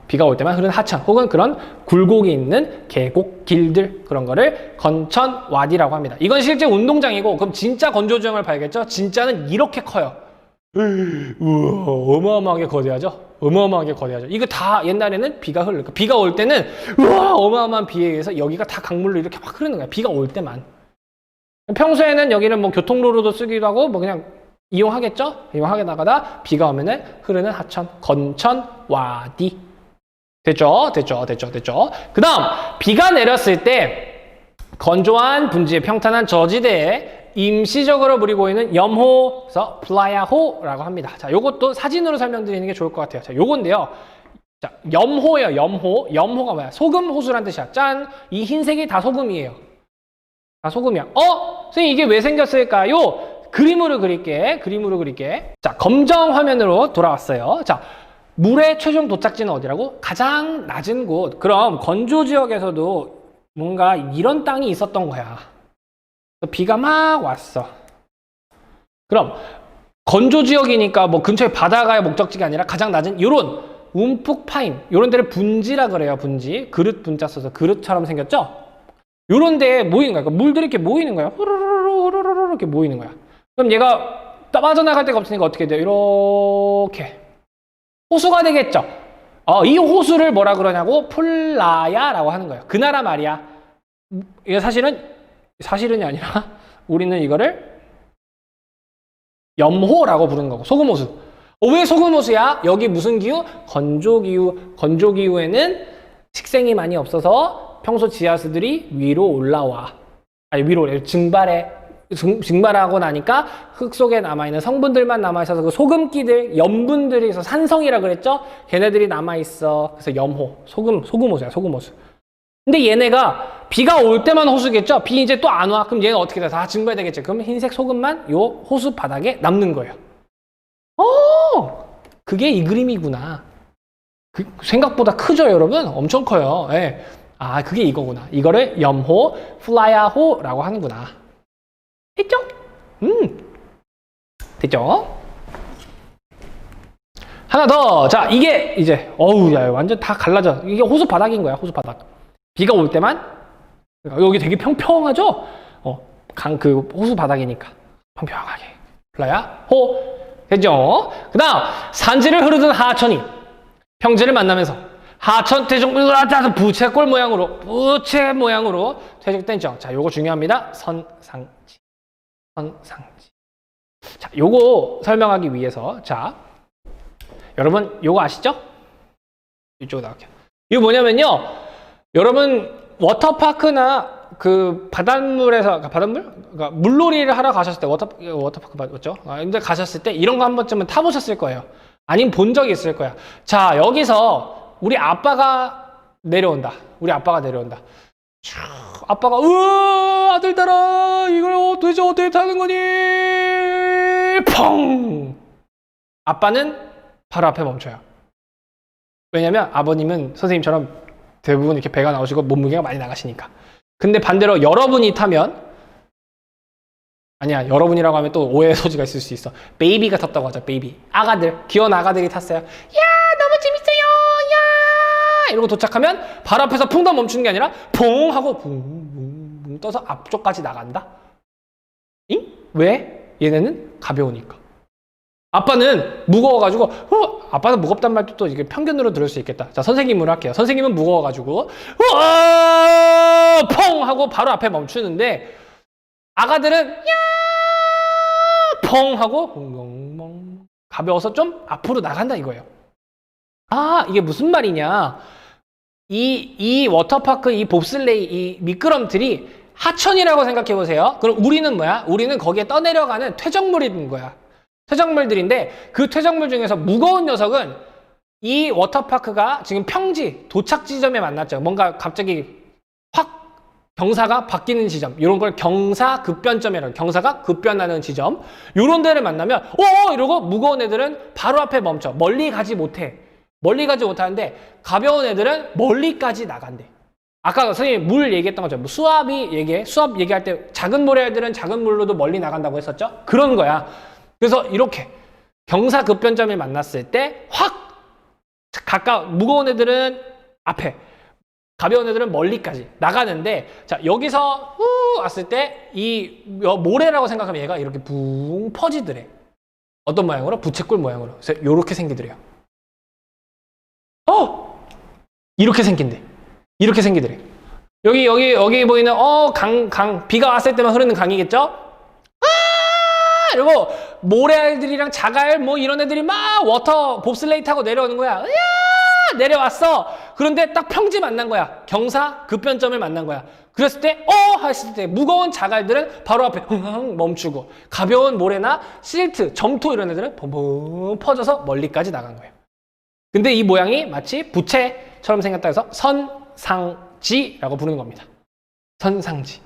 비가 올 때만 흐르는 하천 혹은 그런 굴곡이 있는 계곡, 길들 그런 거를 건천 와디라고 합니다. 이건 실제 운동장이고 그럼 진짜 건조주형을 봐야겠죠? 진짜는 이렇게 커요. 우와, 어마어마하게 거대하죠? 어마어마하게 거대하죠. 이거 다 옛날에는 비가 흐르니까 비가 올 때는 우와 어마어마한 비에 의해서 여기가 다 강물로 이렇게 막 흐르는 거야. 비가 올 때만. 평소에는 여기는 뭐 교통로로도 쓰기도 하고 뭐 그냥 이용하겠죠? 이용하게 나가다 비가 오면은 흐르는 하천, 건천 와디. 됐죠? 그 다음 비가 내렸을 때 건조한 분지의 평탄한 저지대에 임시적으로 물이 고이는 염호에서 플라야호라고 합니다. 자, 요것도 사진으로 설명드리는 게 좋을 것 같아요. 자, 요건데요. 자, 염호예요. 염호가 뭐야? 소금 호수란 뜻이야. 짠! 이 흰색이 다 소금이에요. 다 소금이야. 선생님 이게 왜 생겼을까요? 그림으로 그릴게. 자, 검정 화면으로 돌아왔어요. 자, 물의 최종 도착지는 어디라고? 가장 낮은 곳. 그럼 건조 지역에서도 뭔가 이런 땅이 있었던 거야. 비가 막 왔어. 그럼 건조 지역이니까 뭐 근처에 바다가 목적지가 아니라 가장 낮은 요런 움푹 파인 요런 데를 분지라 그래요. 분지. 그릇 분자 써서 그릇처럼 생겼죠? 요런 데에 모이는 거야. 그러니까 물들이 이렇게 모이는 거야. 후루루루 이렇게 모이는 거야. 그럼 얘가 빠져나갈 데가 없으니까 어떻게 돼요? 이렇게 호수가 되겠죠. 이 호수를 뭐라 그러냐고? 플라야라고 하는 거예요. 그 나라 말이야. 이게 사실은이 아니라 우리는 이거를 염호라고 부르는 거고 소금호수. 왜 소금호수야? 여기 무슨 기후? 건조기후. 건조기후에는 식생이 많이 없어서 평소 지하수들이 위로 올라와. 아니 위로 증발하고 나니까 흙 속에 남아있는 성분들만 남아있어서 그 소금기들, 염분들이 있어 산성이라 그랬죠? 걔네들이 남아있어. 그래서 염호. 소금호수야, 소금호수. 근데 얘네가 비가 올 때만 호수겠죠? 비 이제 또 안 와. 그럼 얘는 어떻게 돼? 다 증발되겠죠? 그럼 흰색 소금만 요 호수 바닥에 남는 거예요. 그게 이 그림이구나. 생각보다 크죠, 여러분? 엄청 커요. 예. 그게 이거구나. 이거를 염호, 플라야호라고 하는구나. 됐죠? 됐죠? 하나 더. 자, 이게 이제 야, 완전 다 갈라져. 이게 호수 바닥인 거야, 호수 바닥. 비가 올 때만 여기 되게 평평하죠? 그 호수 바닥이니까 평평하게. 플라야호. 됐죠? 그 다음 산지를 흐르던 하천이 평지를 만나면서 하천 퇴적물을 부채꼴 모양으로 퇴적된죠. 자, 요거 중요합니다. 선상지. 자, 요거 설명하기 위해서 자, 여러분 요거 아시죠? 이쪽으로 나갈게요. 이거 뭐냐면요. 여러분 워터파크나 그 그러니까 물놀이를 하러 가셨을 때 워터파크 맞죠? 근데 가셨을 때 이런 거 한 번쯤은 타보셨을 거예요. 아니면 본 적이 있을 거야. 자, 여기서 우리 아빠가 내려온다. 아빠가 아들들아 이걸 도대체 어떻게 타는 거니? 펑! 아빠는 바로 앞에 멈춰요. 왜냐면 아버님은 선생님처럼 대부분 이렇게 배가 나오시고 몸무게가 많이 나가시니까. 근데 반대로 여러분이 타면 아니야, 여러분이라고 하면 또 오해의 소지가 있을 수 있어. 베이비가 탔다고 하자. 베이비. 귀여운 아가들이 탔어요. 야, 너무 재밌어요. 야! 이러고 도착하면 바로 앞에서 풍 더 멈추는 게 아니라 퐁 하고 붕 떠서 앞쪽까지 나간다. 잉? 왜? 얘네는 가벼우니까. 아빠는 무거워가지고 아빠는 무겁단 말도 또 이게 편견으로 들을 수 있겠다. 자, 선생님으로 할게요. 선생님은 무거워가지고 퐁 하고 바로 앞에 멈추는데 아가들은 야 퐁 하고 멍멍 가벼워서 좀 앞으로 나간다 이거예요. 이게 무슨 말이냐? 이 워터파크, 이 봅슬레이, 이 미끄럼틀이 하천이라고 생각해 보세요. 그럼 우리는 뭐야? 우리는 거기에 떠내려가는 퇴적물이 있는 거야. 퇴적물들인데 그 퇴적물 중에서 무거운 녀석은 이 워터파크가 지금 평지 도착 지점에 만났죠. 뭔가 갑자기 확 경사가 바뀌는 지점, 이런 걸 경사급변점이라고. 경사가 급변하는 지점, 이런 데를 만나면 이러고 무거운 애들은 바로 앞에 멈춰. 멀리 가지 못하는데 가벼운 애들은 멀리까지 나간대. 아까 선생님 물 얘기했던 것처럼 수압 얘기할 때 작은 모래알들은 작은 물로도 멀리 나간다고 했었죠. 그런 거야. 그래서 이렇게 경사급변점을 만났을 때 확 무거운 애들은 앞에, 가벼운 애들은 멀리까지 나가는데, 자, 여기서 후 왔을 때 이 모래라고 생각하면 얘가 이렇게 붕 퍼지더래. 어떤 모양으로? 부채꼴 모양으로. 그래서 이렇게 생기더래요. 이렇게 생긴대. 이렇게 생기더래. 여기 보이는 비가 왔을 때만 흐르는 강이겠죠? 이러고 모래알들이랑 자갈 뭐 이런 애들이 막 워터 봅슬레이 타고 내려오는 거야. 으야! 내려왔어. 그런데 딱 평지 만난 거야. 경사 급변점을 만난 거야. 그랬을 때 했을 때 무거운 자갈들은 바로 앞에 흥 멈추고, 가벼운 모래나 실트, 점토 이런 애들은 펑펑 퍼져서 멀리까지 나간 거예요. 근데 이 모양이 마치 부채처럼 생겼다 해서 선상지라고 부르는 겁니다. 선상지.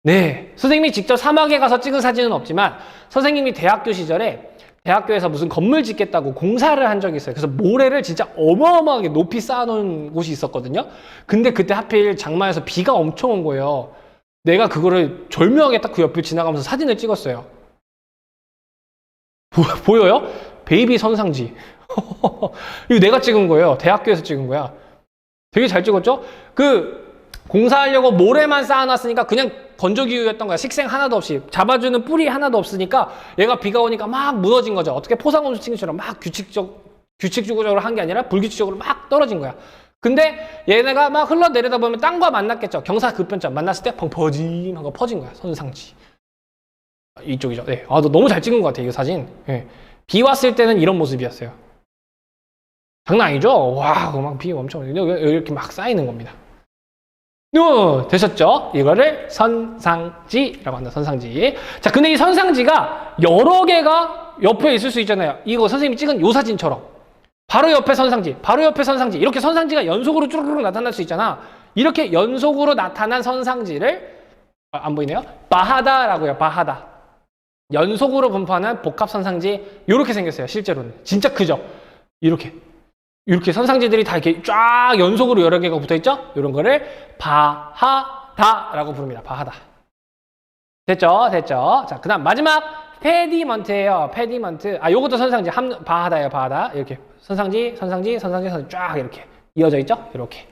네, 선생님이 직접 사막에 가서 찍은 사진은 없지만 선생님이 대학교 시절에 대학교에서 무슨 건물 짓겠다고 공사를 한 적이 있어요. 그래서 모래를 진짜 어마어마하게 높이 쌓아놓은 곳이 있었거든요. 근데 그때 하필 장마에서 비가 엄청 온 거예요. 내가 그거를 절묘하게 딱 그 옆을 지나가면서 사진을 찍었어요. 보여요? 베이비 선상지. 이거 내가 찍은 거예요. 대학교에서 찍은 거야. 되게 잘 찍었죠? 공사하려고 모래만 쌓아놨으니까 그냥 건조기후였던 거야. 식생 하나도 없이. 잡아주는 뿌리 하나도 없으니까 얘가 비가 오니까 막 무너진 거죠. 어떻게 포상원수 칭처럼 막 규칙적으로 한 게 아니라 불규칙적으로 막 떨어진 거야. 근데 얘네가 막 흘러내려다 보면 땅과 만났겠죠. 경사 급변점 만났을 때 펑퍼짐한 거 퍼진 거야. 선상지. 이쪽이죠. 네. 너 너무 잘 찍은 것 같아, 이 사진. 네. 비 왔을 때는 이런 모습이었어요. 장난 아니죠? 와, 막 비 엄청 이렇게 막 쌓이는 겁니다. 되셨죠? 이거를 선상지라고 한다. 선상지. 자, 근데 이 선상지가 여러 개가 옆에 있을 수 있잖아요. 이거 선생님이 찍은 요 사진처럼 바로 옆에 선상지, 바로 옆에 선상지, 이렇게 선상지가 연속으로 쭈르륵 나타날 수 있잖아. 이렇게 연속으로 나타난 선상지를 안 보이네요? 바하다라고 해요. 바하다. 연속으로 분포하는 복합 선상지. 이렇게 생겼어요. 실제로는 진짜 크죠? 이렇게 선상지들이 다 이렇게 쫙 연속으로 여러 개가 붙어 있죠? 이런 거를 바하다라고 부릅니다. 바하다. 됐죠? 자, 그 다음 마지막 페디먼트예요. 페디먼트. 요것도 선상지. 바하다예요. 바하다. 이렇게 선상지 쫙 이렇게 이어져 있죠? 이렇게.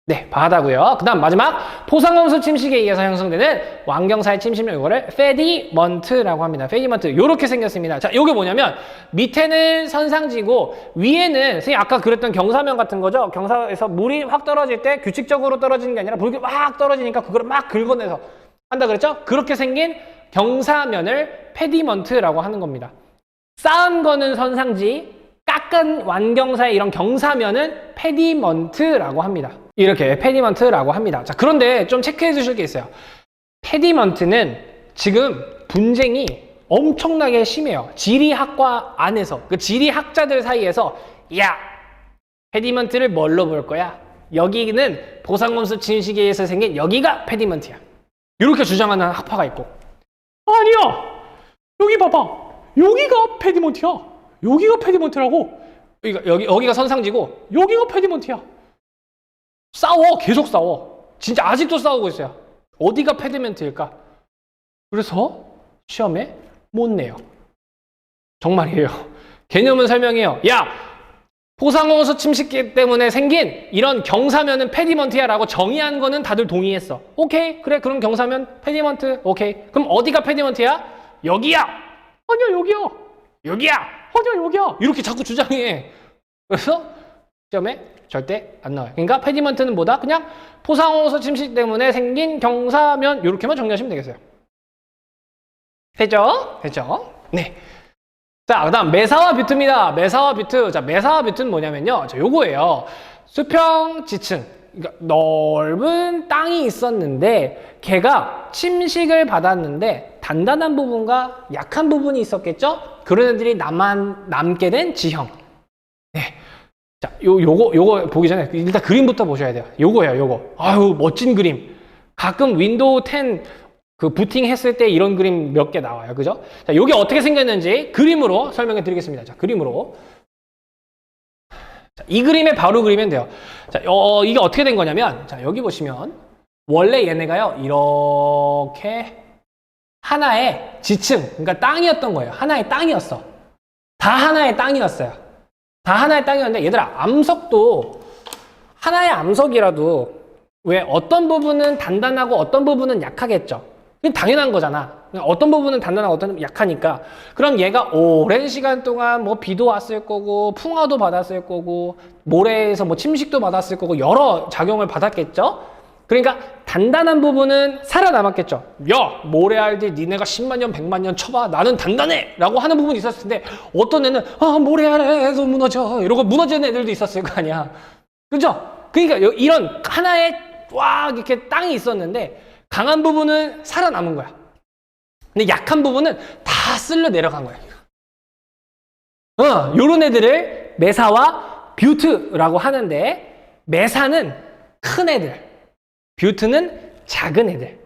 네, 바하다고요. 그 다음 마지막 포상원수 침식에 의해서 형성되는 완경사의 침식력, 이거를 페디먼트라고 합니다. 페디먼트. 요렇게 생겼습니다. 자, 요게 뭐냐면 밑에는 선상지고 위에는 선생님 아까 그랬던 경사면 같은 거죠. 경사에서 물이 확 떨어질 때 규칙적으로 떨어지는 게 아니라 물이 확 떨어지니까 그거를 막 긁어내서 한다 그랬죠? 그렇게 생긴 경사면을 페디먼트라고 하는 겁니다. 쌓은 거는 선상지, 깎은 완경사의 이런 경사면은 페디먼트라고 합니다. 이렇게 페디먼트라고 합니다. 자, 그런데 좀 체크해 주실 게 있어요. 페디먼트는 지금 분쟁이 엄청나게 심해요. 지리학과 안에서, 그 지리학자들 사이에서 야, 페디먼트를 뭘로 볼 거야? 여기는 보상원수 침식에 의해서 생긴 여기가 페디먼트야. 이렇게 주장하는 학파가 있고, 아니야, 여기 봐봐, 여기가 페디먼트야. 여기가 페디먼트라고. 여기가 선상지고 여기가 페디먼트야. 계속 싸워. 진짜 아직도 싸우고 있어요. 어디가 페디먼트일까? 그래서 시험에 못 내요. 정말이에요. 개념은 설명해요. 야, 포상원수 침식기 때문에 생긴 이런 경사면은 페디먼트야 라고 정의한 거는 다들 동의했어. 오케이, 그래, 그럼 경사면 페디먼트. 오케이, 그럼 어디가 페디먼트야? 여기야. 아니야, 여기야. 여기야. 아니야, 여기야. 이렇게 자꾸 주장해. 그래서 시험에 절대 안 나와요. 그러니까 페디먼트는 뭐다? 그냥 포상원수 침식 때문에 생긴 경사면, 이렇게만 정리하시면 되겠어요. 됐죠? 네. 자, 그 다음 메사와 뷰트입니다. 메사와 뷰트. 자, 메사와 뷰트는 뭐냐면요, 요거예요. 수평 지층, 그러니까 넓은 땅이 있었는데 걔가 침식을 받았는데 단단한 부분과 약한 부분이 있었겠죠? 그런 애들이 남게 된 지형. 네. 자, 요거 보기 전에 일단 그림부터 보셔야 돼요. 요거예요, 요거. 아유, 멋진 그림. 가끔 윈도우 10 부팅 했을 때 이런 그림 몇 개 나와요. 그죠? 자, 요게 어떻게 생겼는지 그림으로 설명해 드리겠습니다. 자, 그림으로. 자, 이 그림에 바로 그리면 돼요. 자, 이게 어떻게 된 거냐면, 자, 여기 보시면 원래 얘네가요, 이렇게 하나의 지층, 그러니까 땅이었던 거예요. 하나의 땅이었어. 다 하나의 땅이었어요. 다 하나의 땅이었는데 얘들아 암석도 하나의 암석이라도 왜 어떤 부분은 단단하고 어떤 부분은 약하겠죠. 그게 당연한 거잖아. 어떤 부분은 단단하고 어떤 부분은 약하니까. 그럼 얘가 오랜 시간 동안 뭐 비도 왔을 거고 풍화도 받았을 거고 모래에서 뭐 침식도 받았을 거고 여러 작용을 받았겠죠. 그러니까 단단한 부분은 살아남았겠죠. 야, 모래알들 니네가 10만 년, 100만 년 쳐봐. 나는 단단해! 라고 하는 부분이 있었을 텐데 어떤 애는 모래알에서 무너져. 이러고 무너지는 애들도 있었을 거 아니야. 그죠? 그러니까 이런 하나의 꽉 이렇게 땅이 있었는데 강한 부분은 살아남은 거야. 근데 약한 부분은 다 쓸려 내려간 거야. 요런 애들을 메사와 뷰트라고 하는데 메사는 큰 애들, 뷰트는 작은 애들.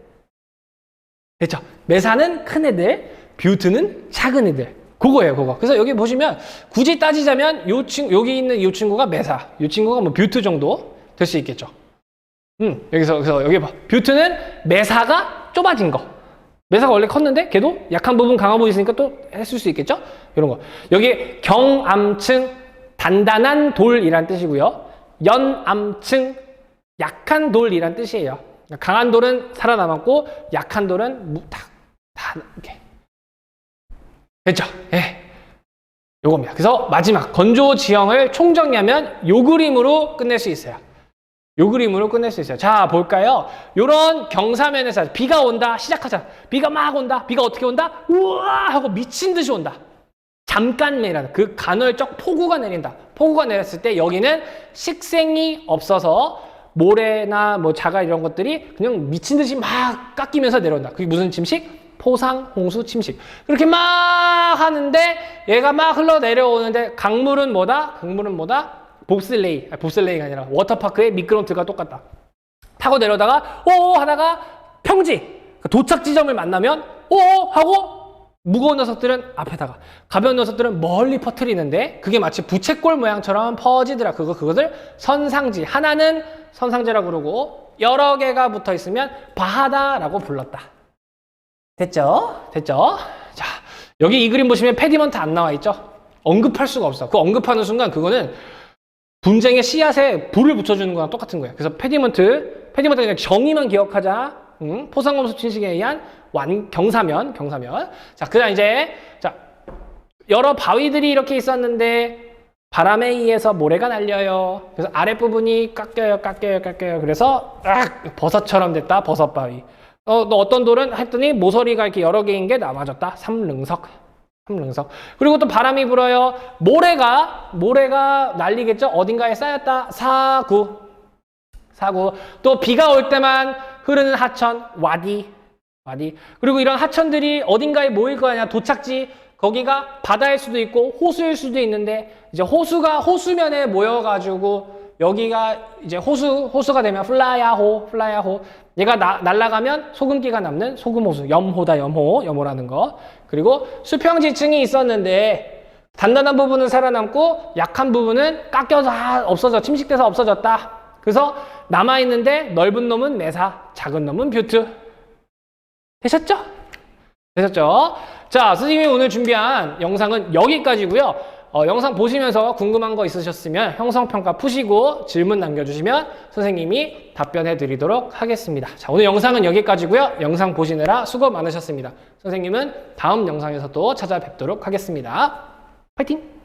됐죠? 메사는 큰 애들, 뷰트는 작은 애들. 그거예요, 그거. 그래서 여기 보시면 굳이 따지자면 여기 있는 이 친구가 메사, 이 친구가 뭐 뷰트 정도 될 수 있겠죠. 그래서 여기 봐. 뷰트는 메사가 좁아진 거. 메사가 원래 컸는데 걔도 약한 부분, 강한 부분 있으니까 또 했을 수 있겠죠? 이런 거. 여기 경암층, 단단한 돌이란 뜻이고요. 연암층, 약한 돌이란 뜻이에요. 강한 돌은 살아남았고 약한 돌은 다 이렇게. 됐죠? 예. 요겁니다. 그래서 마지막 건조 지형을 총정리하면 요 그림으로 끝낼 수 있어요. 요 그림으로 끝낼 수 있어요. 자, 볼까요? 요런 경사면에서 비가 온다. 시작하자. 비가 막 온다. 비가 어떻게 온다? 우와! 하고 미친 듯이 온다. 잠깐매라는 그 간헐적 폭우가 내린다. 폭우가 내렸을 때 여기는 식생이 없어서 모래나 뭐 자갈 이런 것들이 그냥 미친 듯이 막 깎이면서 내려온다. 그게 무슨 침식? 포상, 홍수, 침식. 그렇게 막 하는데 얘가 막 흘러내려오는데 강물은 뭐다? 강물은 뭐다? 봅슬레이가 아니라 워터파크의 미끄럼틀과 똑같다. 타고 내려다가 오오 하다가 평지, 도착 지점을 만나면 오오 하고 무거운 녀석들은 앞에다가 가벼운 녀석들은 멀리 퍼뜨리는데 그게 마치 부채꼴 모양처럼 퍼지더라. 그것을 선상지. 하나는 선상지라고 그러고 여러 개가 붙어 있으면 바하다라고 불렀다. 됐죠? 자, 여기 이 그림 보시면 페디먼트 안 나와 있죠? 언급할 수가 없어. 그 언급하는 순간 그거는 분쟁의 씨앗에 불을 붙여주는 거랑 똑같은 거예요. 그래서 페디먼트 그냥 정의만 기억하자. 포상금속 침식에 의한 경사면. 자, 그다음 이제 여러 바위들이 이렇게 있었는데 바람에 의해서 모래가 날려요. 그래서 아랫부분이 깎여요. 그래서 버섯처럼 됐다. 버섯 바위. 또 어떤 돌은 했더니 모서리가 이렇게 여러 개인 게 남아졌다. 삼릉석. 그리고 또 바람이 불어요. 모래가 날리겠죠? 어딘가에 쌓였다. 사구. 또 비가 올 때만 흐르는 하천. 와디. 그리고 이런 하천들이 어딘가에 모일 거 아니야. 도착지. 거기가 바다일 수도 있고 호수일 수도 있는데 이제 호수가 호수면에 모여가지고 여기가 이제 호수가 되면 플라야호. 얘가 날아가면 소금기가 남는 소금호수. 염호라는 거. 그리고 수평지층이 있었는데 단단한 부분은 살아남고 약한 부분은 깎여서 없어져. 침식돼서 없어졌다. 그래서 남아있는데 넓은 놈은 메사, 작은 놈은 뷰트. 되셨죠? 자, 선생님이 오늘 준비한 영상은 여기까지고요. 영상 보시면서 궁금한 거 있으셨으면 형성평가 푸시고 질문 남겨주시면 선생님이 답변해 드리도록 하겠습니다. 자, 오늘 영상은 여기까지고요. 영상 보시느라 수고 많으셨습니다. 선생님은 다음 영상에서 또 찾아뵙도록 하겠습니다. 파이팅!